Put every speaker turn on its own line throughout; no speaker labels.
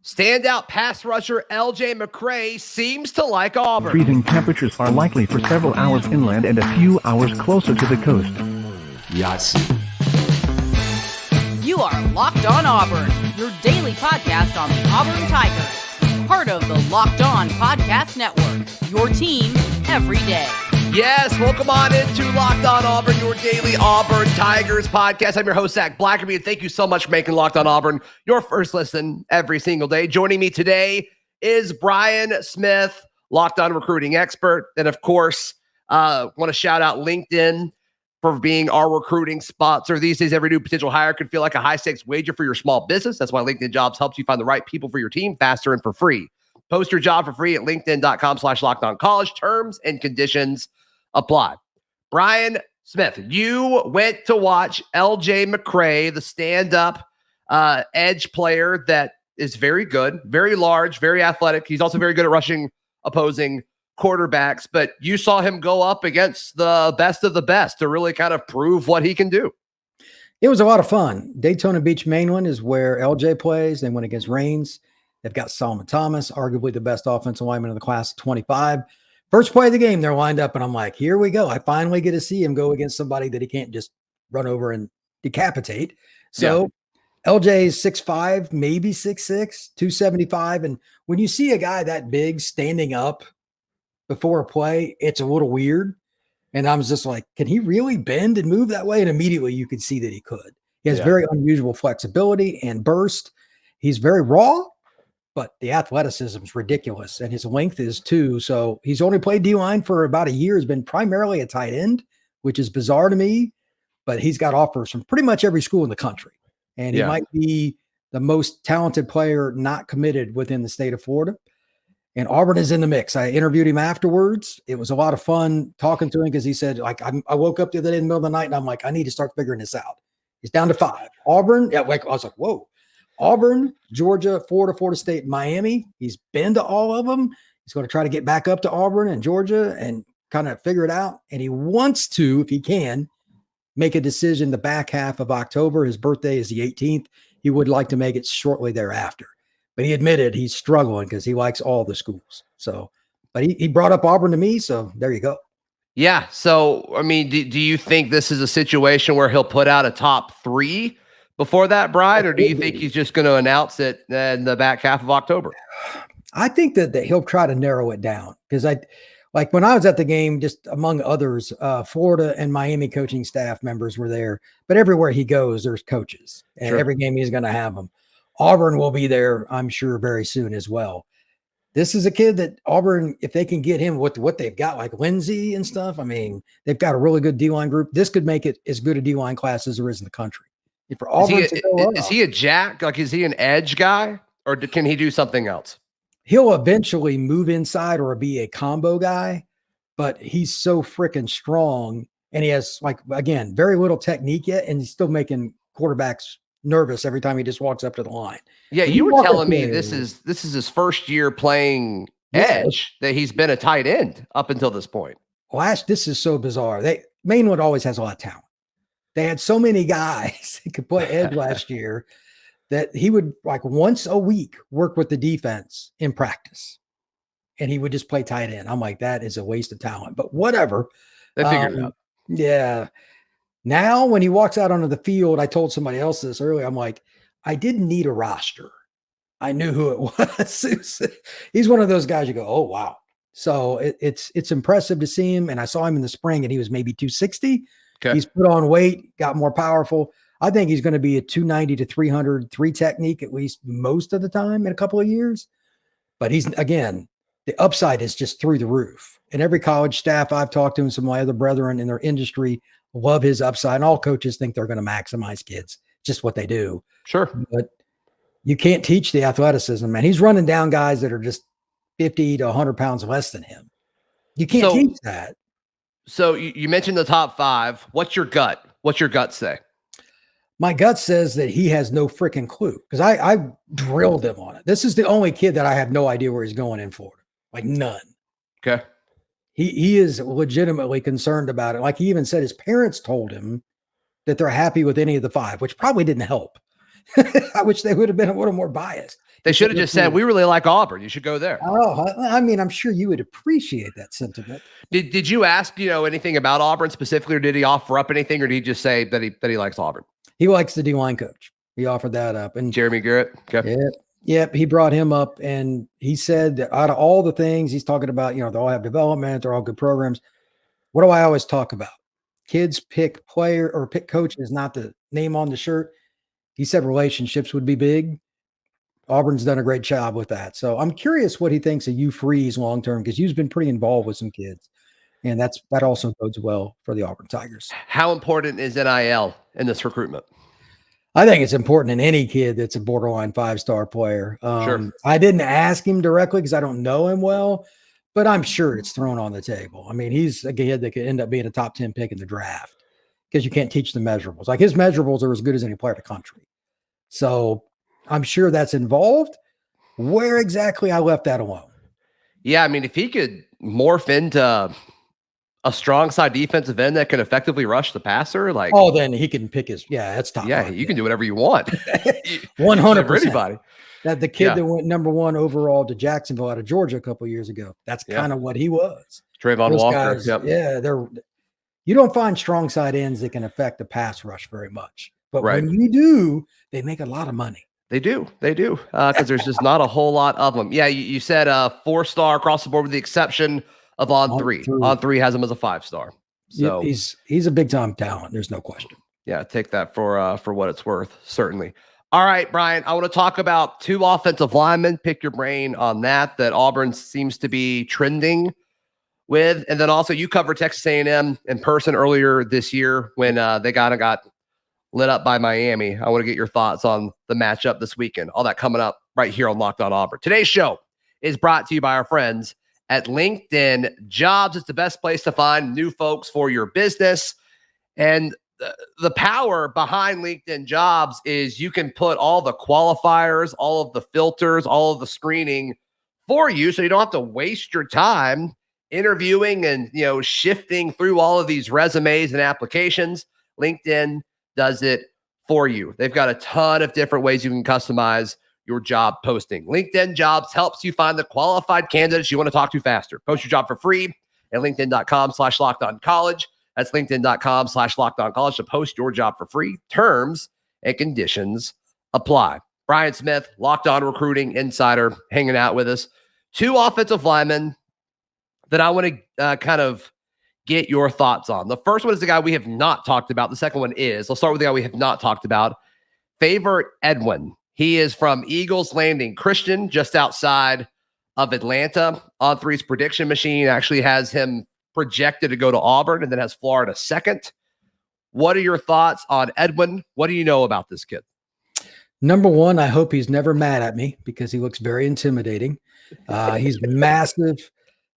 Standout pass rusher LJ McCray seems to like Auburn.
Freezing temperatures are likely for several hours inland and a few hours closer to the coast.
Yes.
You are Locked On Auburn, your daily podcast on the Auburn Tigers. Part of the Locked On Podcast Network, your team every day.
Yes, welcome on into Locked On Auburn, your daily Auburn Tigers podcast. I'm your host, Zac Blackerby, and thank you so much for making Locked On Auburn your first listen every single day. Joining me today is Brian Smith, Locked On recruiting expert. And of course, want to shout out LinkedIn for being our recruiting sponsor. These days, every new potential hire could feel like a high-stakes wager for your small business. That's why LinkedIn Jobs helps you find the right people for your team faster and for free. Post your job for free at linkedin.com/lockedoncollege. Terms and conditions apply. Brian Smith, you went to watch LJ McCray, the stand-up edge player that is very good, very large, very athletic. He's also very good at rushing opposing quarterbacks, but you saw him go up against the best of the best to really kind of prove what he can do.
It was a lot of fun. Daytona Beach Mainland is where LJ plays. They went against Reigns. They've got Solomon Thomas, arguably the best offensive lineman in the class of 25. First play of the game, they're lined up, and I'm like, here we go. I finally get to see him go against somebody that he can't just run over and decapitate. So LJ is 6'5", maybe 6'6", 275. And when you see a guy that big standing up before a play, it's a little weird. And I was just like, can he really bend and move that way? And immediately you could see that he could. He has very unusual flexibility and burst. He's very raw, but the athleticism is ridiculous. And his length is too. So he's only played D-line for about a year. Has been primarily a tight end, which is bizarre to me, but he's got offers from pretty much every school in the country. And he might be the most talented player not committed within the state of Florida. And Auburn is in the mix. I interviewed him afterwards. It was a lot of fun talking to him because he said, like, I woke up the other day in the middle of the night and I'm like, I need to start figuring this out. He's down to 5. Auburn, I was like, whoa. Auburn, Georgia, Florida State, Miami. He's been to all of them. He's going to try to get back up to Auburn and Georgia and kind of figure it out. And he wants to, if he can, make a decision the back half of October. His birthday is the 18th. He would like to make it shortly thereafter. But he admitted he's struggling because he likes all the schools. So, but he brought up Auburn to me. So there you go.
Yeah. So, I mean, do you think this is a situation where he'll put out a top 3 before that, Brian, or do you think he's just going to announce it in the back half of October?
I think that he'll try to narrow it down because like when I was at the game, just among others, Florida and Miami coaching staff members were there, but everywhere he goes, there's coaches and every game he's going to have them. Auburn will be there, I'm sure, very soon as well. This is a kid that Auburn, if they can get him with what they've got, like Lindsey and stuff, I mean, they've got a really good D-line group. This could make it as good a D-line class as there is in the country. For Auburn
is he a jack? Like, is he an edge guy, or can he do something else?
He'll eventually move inside or be a combo guy, but he's so freaking strong, and he has, like, again, very little technique yet, and he's still making quarterbacks nervous every time he just walks up to the line. Yeah,
you were telling me this is his first year playing edge, that he's been a tight end up until this point.
This is so bizarre. Mainwood always has a lot of talent. They had so many guys that could play edge last year that he would, like, once a week work with the defense in practice, and he would just play tight end. I'm like, that is a waste of talent, but whatever.
They figured it out.
Yeah. Now, when he walks out onto the field, I told somebody else this earlier. I'm like, I didn't need a roster. I knew who it was. He's one of those guys you go, oh, wow. So it's impressive to see him. And I saw him in the spring, and he was maybe 260. Okay. He's put on weight, got more powerful. I think he's going to be a 290 to 300 3 technique at least most of the time in a couple of years. But he's, again, the upside is just through the roof. And every college staff I've talked to and some of my other brethren in their industry love his upside. And all coaches think they're going to maximize kids. Just what they do.
Sure.
But you can't teach the athleticism, man. He's running down guys that are just 50 to 100 pounds less than him. You can't teach that.
So you mentioned the top 5. What's your gut? What's your gut say?
My gut says that he has no freaking clue because I drilled him on it. This is the only kid that I have no idea where he's going in Florida. Like, none.
Okay.
He is legitimately concerned about it. Like, he even said his parents told him that they're happy with any of the 5, which probably didn't help. I wish they would have been a little more biased.
They should have just said, we really like Auburn. You should go there.
Oh, I mean, I'm sure you would appreciate that sentiment.
Did you ask, anything about Auburn specifically, or did he offer up anything, or did he just say that he likes Auburn?
He likes the D-line coach. He offered that up. And
Jeremy Garrett? Okay.
Yep. He brought him up, and he said that out of all the things he's talking about, they all have development, they're all good programs. What do I always talk about? Kids pick player or pick coaches, not the name on the shirt. He said relationships would be big. Auburn's done a great job with that. So I'm curious what he thinks of Hugh Freeze long-term, because Hugh's been pretty involved with some kids. And that also bodes well for the Auburn Tigers.
How important is NIL in this recruitment?
I think it's important in any kid that's a borderline 5-star player.
Sure.
I didn't ask him directly because I don't know him well, but I'm sure it's thrown on the table. I mean, he's a kid that could end up being a top 10 pick in the draft because you can't teach the measurables. Like, his measurables are as good as any player in the country. So I'm sure that's involved. Where exactly, I left that alone.
Yeah, I mean, if he could morph into a strong side defensive end that can effectively rush the passer,
then he can pick that's top.
Yeah, you can do whatever you want.
100%.
For anybody.
That the kid that went number 1 overall to Jacksonville out of Georgia a couple of years ago. That's kind of what he was.
Trayvon
Those
Walker.
Guys, you don't find strong side ends that can affect the pass rush very much. But when you do, they make a lot of money.
They do. Because there's just not a whole lot of them. Yeah, you said 4-star across the board with the exception of On 3. On 3 has him as a 5-star. So
he's a big time talent. There's no question.
Yeah, take that for what it's worth. Certainly. All right, Brian, I want to talk about 2 offensive linemen. Pick your brain on that Auburn seems to be trending with. And then also, you covered Texas A&M in person earlier this year when they got lit up by Miami. I want to get your thoughts on the matchup this weekend. All that coming up right here on Locked On Auburn. Today's show is brought to you by our friends at LinkedIn Jobs. It's the best place to find new folks for your business. And the power behind LinkedIn Jobs is you can put all the qualifiers, all of the filters, all of the screening for you, so you don't have to waste your time interviewing and shifting through all of these resumes and applications. LinkedIn does it for you. They've got a ton of different ways you can customize your job posting. LinkedIn Jobs helps you find the qualified candidates you want to talk to faster. Post your job for free at linkedin.com/lockedoncollege. That's linkedin.com/lockedoncollege to post your job for free. Terms and conditions apply. Brian Smith, Locked On Recruiting Insider, hanging out with us. 2 offensive linemen that I want to kind of get your thoughts on. The first one is the guy we have not talked about. The second one is, let's start with the guy we have not talked about, Favor Edwin. He is from Eagles Landing Christian, just outside of Atlanta. On 3's prediction machine actually has him projected to go to Auburn and then has Florida second. What are your thoughts on Edwin? What do you know about this kid?
Number one, I hope he's never mad at me because he looks very intimidating. He's massive.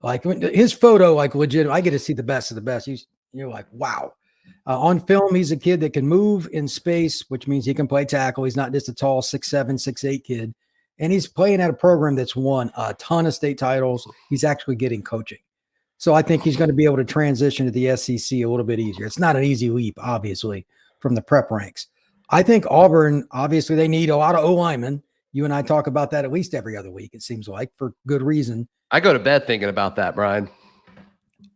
Like his photo, like legit, I get to see the best of the best. You're like, wow. On film, he's a kid that can move in space, which means he can play tackle. He's not just a tall 6'7", 6'8" kid. And he's playing at a program that's won a ton of state titles. He's actually getting coaching. So I think he's going to be able to transition to the SEC a little bit easier. It's not an easy leap, obviously, from the prep ranks. I think Auburn, obviously, they need a lot of O-linemen. You and I talk about that at least every other week, it seems like, for good reason.
I go to bed thinking about that, Brian.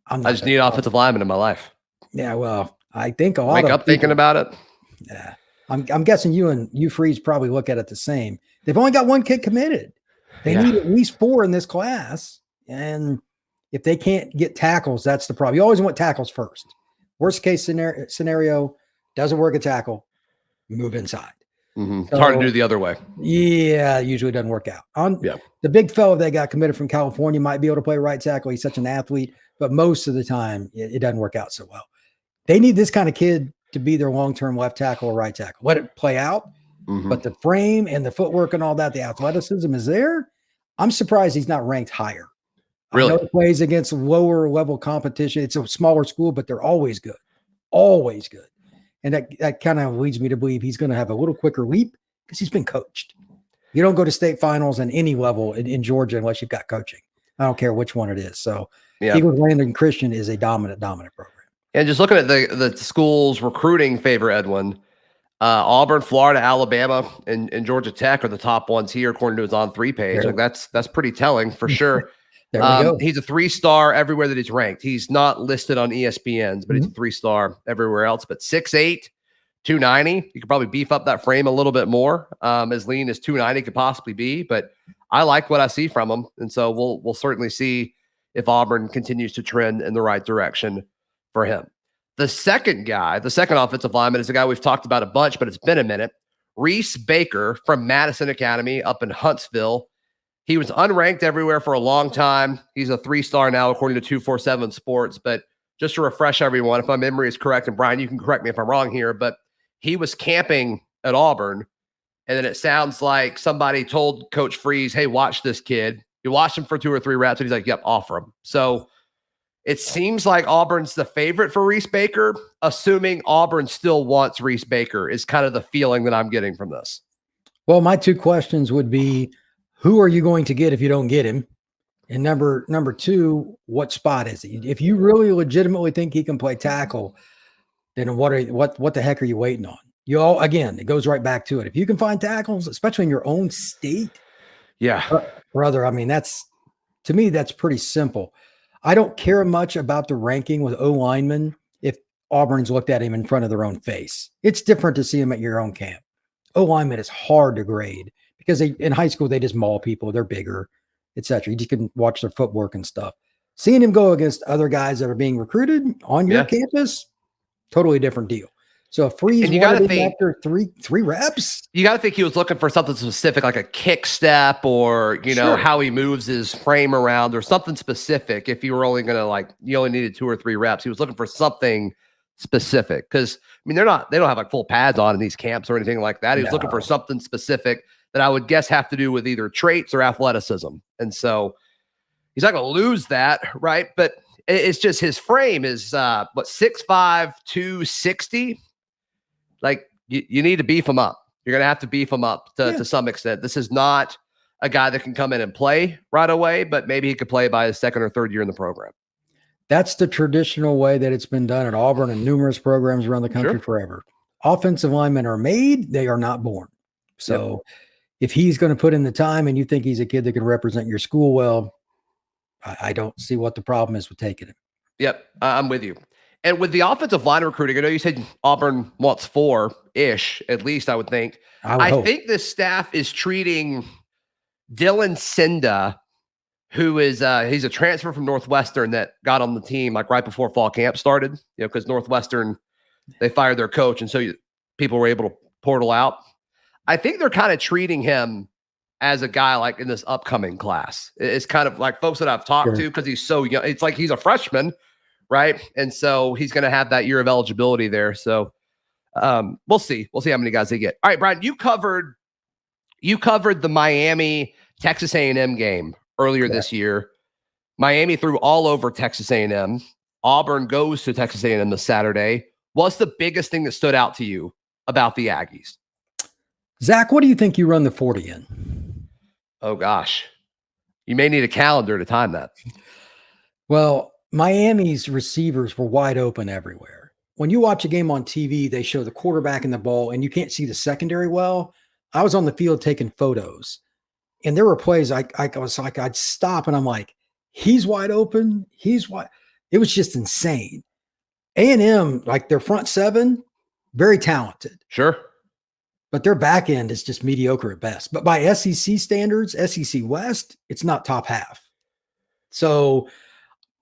I just need offensive linemen in my life.
Yeah, well, I think a lot
Wake
of
up
people,
thinking about it.
Yeah. I'm guessing you and you Freeze probably look at it the same. They've only got one kid committed. They need at least 4 in this class. And if they can't get tackles, that's the problem. You always want tackles first. Worst case scenario, doesn't work at tackle, move inside.
Mm-hmm. It's hard to do the other way.
Yeah, it usually doesn't work out. The big fellow that got committed from California might be able to play right tackle. He's such an athlete, but most of the time it doesn't work out so well. They need this kind of kid to be their long-term left tackle or right tackle. Let it play out, but the frame and the footwork and all that, the athleticism is there. I'm surprised he's not ranked higher.
Really?
I know he plays against lower level competition. It's a smaller school, but they're always good. Always good. And that kind of leads me to believe he's going to have a little quicker leap because he's been coached. You don't go to state finals in any level in Georgia unless you've got coaching. I don't care which one it is. So Eagles Landing Christian is a dominant program.
And just looking at the school's recruiting Favor Edwin, Auburn, Florida, Alabama, and Georgia Tech are the top ones here, according to his On3 page.
There.
Like that's pretty telling for sure.
There we go.
He's a 3-star everywhere that he's ranked. He's not listed on ESPN's, but he's a 3-star everywhere else. But 6'8", 290. You could probably beef up that frame a little bit more. As lean as 290 could possibly be, but I like what I see from him, and so we'll certainly see if Auburn continues to trend in the right direction for him. The second offensive lineman, is a guy we've talked about a bunch, but it's been a minute. Reese Baker from Madison Academy up in Huntsville. He was unranked everywhere for a long time. He's a 3-star now, according to 247 Sports. But just to refresh everyone, if my memory is correct, and Brian, you can correct me if I'm wrong here, but he was camping at Auburn, and then it sounds like somebody told Coach Freeze, hey, watch this kid. You watched him for 2 or 3 reps, and he's like, yep, offer him. So it seems like Auburn's the favorite for Reese Baker, assuming Auburn still wants Reese Baker, is kind of the feeling that I'm getting from this.
Well, my 2 questions would be, who are you going to get if you don't get him? And number 2, what spot is he? If you really legitimately think he can play tackle, then what the heck are you waiting on? Again, it goes right back to it. If you can find tackles, especially in your own state,
yeah,
brother, I mean, to me, that's pretty simple. I don't care much about the ranking with O-linemen if Auburn's looked at him in front of their own face. It's different to see him at your own camp. O-lineman is hard to grade because in high school, they just maul people. They're bigger, etc. You just can watch their footwork and stuff. Seeing him go against other guys that are being recruited on your campus, totally different deal. So if Freeze wanted him after three reps, you got
to think he was looking for something specific, like a kick step, or know how he moves his frame around, or something specific. If you were only going to you only needed 2 or 3 reps, he was looking for something specific. Because they don't have like full pads on in these camps or anything like that. He was looking for something specific that I would guess have to do with either traits or athleticism. And so he's not going to lose that, right? But it's just his frame is 6'5", 260. Like you need to beef him up. You're going to have to beef him up to some extent. This is not a guy that can come in and play right away, but maybe he could play by his 2nd or 3rd year in the program.
That's the traditional way that it's been done at Auburn and numerous programs around the country forever. Offensive linemen are made, they are not born. So if he's going to put in the time and you think he's a kid that can represent your school well, I don't see what the problem is with taking him.
Yep, I'm with you. And with the offensive line recruiting, I know you said Auburn wants 4-ish, at least, I would think. I think this staff is treating Dylan Cinda, who is he's a transfer from Northwestern that got on the team like right before fall camp started, because Northwestern, they fired their coach, and so people were able to portal out. I think they're kind of treating him as a guy like in this upcoming class. It's kind of like folks that I've talked to, because he's so young. It's like he's a freshman, right? And so he's going to have that year of eligibility there. So we'll see. We'll see how many guys they get. All right, Brian, you covered the Miami Texas A&M game earlier this year. Miami threw all over Texas A&M. Auburn goes to Texas A&M this Saturday. What's the biggest thing that stood out to you about the Aggies?
Zach, what do you think you run the 40 in?
Oh, gosh. You may need a calendar to time that.
Well, Miami's receivers were wide open everywhere. When you watch a game on TV, they show the quarterback and the ball, and you can't see the secondary well. I was on the field taking photos, and there were plays I was like, I'd stop, and I'm like, he's wide open. He's wide. It was just insane. A&M, like their front 7, very talented.
Sure.
But their back end is just mediocre at best. But by SEC standards, SEC West, it's not top half. So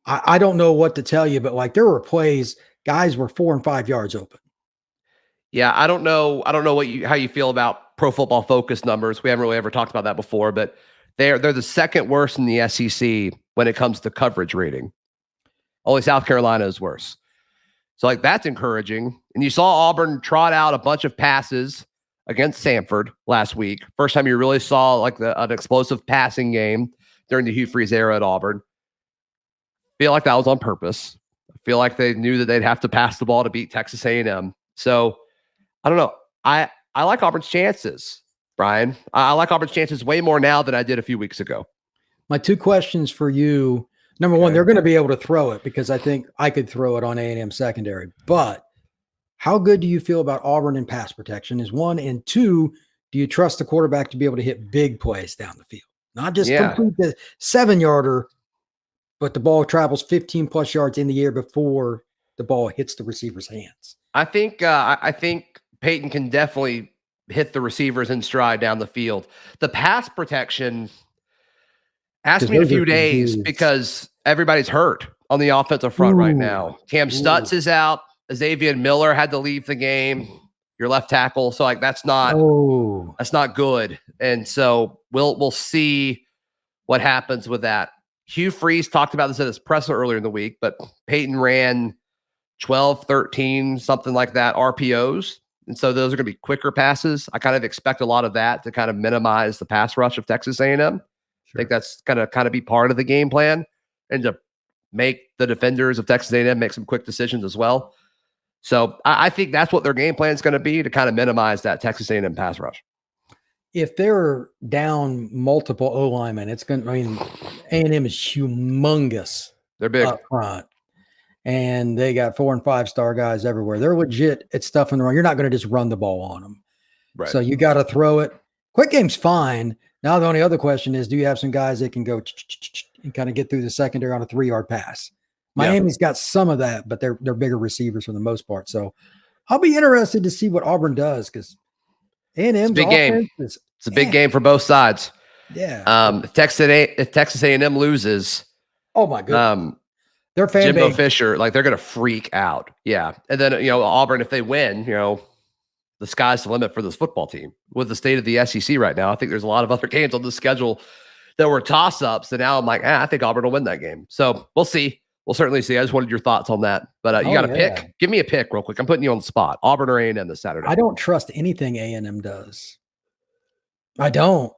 I don't know what to tell you, but like there were plays, guys were 4 and 5 yards open.
Yeah, I don't know how you feel about Pro Football Focus numbers. We haven't really ever talked about that before, but they're the second worst in the SEC when it comes to coverage rating. Only South Carolina is worse. So like that's encouraging. And you saw Auburn trot out a bunch of passes against Samford last week. First time you really saw like an explosive passing game during the Hugh Freeze era at Auburn. Feel like that was on purpose. I feel like they knew that they'd have to pass the ball to beat Texas A&M. So I don't know. I like Auburn's chances, Brian. I like Auburn's chances way more now than I did a few weeks ago.
My 2 questions for you. Number one, they're going to be able to throw it because I think I could throw it on A&M secondary. But How good do you feel about Auburn in pass protection is one, and two, do you trust the quarterback to be able to hit big plays down the field? Not just complete the 7-yarder, but the ball travels 15 plus yards in the air before the ball hits the receiver's hands.
I think Peyton can definitely hit the receivers in stride down the field. The pass protection, ask me in a few days because everybody's hurt on the offensive front right now. Cam Stutz is out. Xavier Miller had to leave the game. Your left tackle. So like that's not good. And so we'll see what happens with that. Hugh Freeze talked about this at his presser earlier in the week, but Peyton ran 12, 13, something like that, RPOs. And so those are going to be quicker passes. I kind of expect a lot of that to kind of minimize the pass rush of Texas A&M. Sure. I think that's going to kind of be part of the game plan and to make the defenders of Texas A&M make some quick decisions as well. So I think that's what their game plan is going to be, to kind of minimize that Texas A&M pass rush.
If they're down multiple O linemen, it's going to, A&M is humongous.
They're big
up front. And they got 4- and 5-star guys everywhere. They're legit at stuff in the run. You're not going to just run the ball on them.
Right.
So you got to throw it. Quick game's fine. Now the only other question is, do you have some guys that can go and kind of get through the secondary on a 3-yard pass? Miami's got some of that, but they're bigger receivers for the most part. So I'll be interested to see what Auburn does, because A&M's
big game. It's a big game for both sides.
Yeah.
If Texas A&M loses,
oh my goodness, their fan
Jimbo
base,
Fisher, like they're going to freak out. Yeah, and then Auburn, if they win, the sky's the limit for this football team. With the state of the SEC right now, I think there's a lot of other games on the schedule that were toss-ups, and now I'm like, I think Auburn will win that game. So we'll see. We'll certainly see. I just wanted your thoughts on that. But you got to pick. Give me a pick real quick. I'm putting you on the spot. Auburn or A&M this Saturday?
I don't trust anything A&M does. I don't.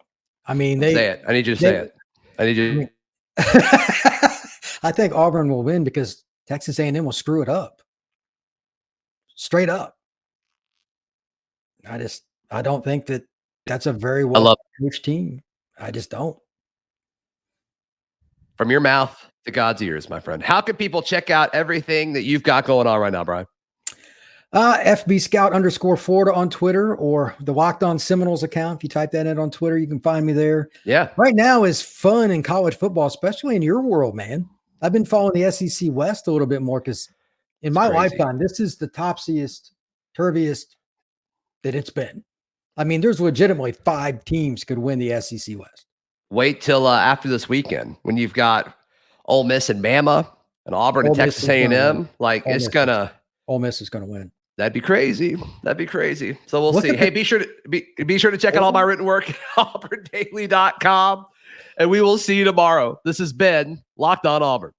I mean,
say it. I need you to say it. I need you.
I think Auburn will win because Texas A&M will screw it up. Straight up. I don't think that's a very well coached team. I just don't.
From your mouth to God's ears, my friend. How can people check out everything that you've got going on right now, Brian?
FB Scout _Florida on Twitter, or the Locked On Seminoles account. If you type that in on Twitter, you can find me there.
Yeah.
Right now is fun in college football, especially in your world, man. I've been following the SEC West a little bit more because in my lifetime, this is the topsiest, turviest that it's been. I mean, there's legitimately 5 teams could win the SEC West.
Wait till after this weekend when you've got Ole Miss and Bama and Auburn and Texas A&M. Like it's gonna.
Ole Miss is gonna win.
That'd be crazy. That'd be crazy. So we'll see. Hey, be sure to check out all my written work at auburndaily.com, and we will see you tomorrow. This has been Locked On Auburn.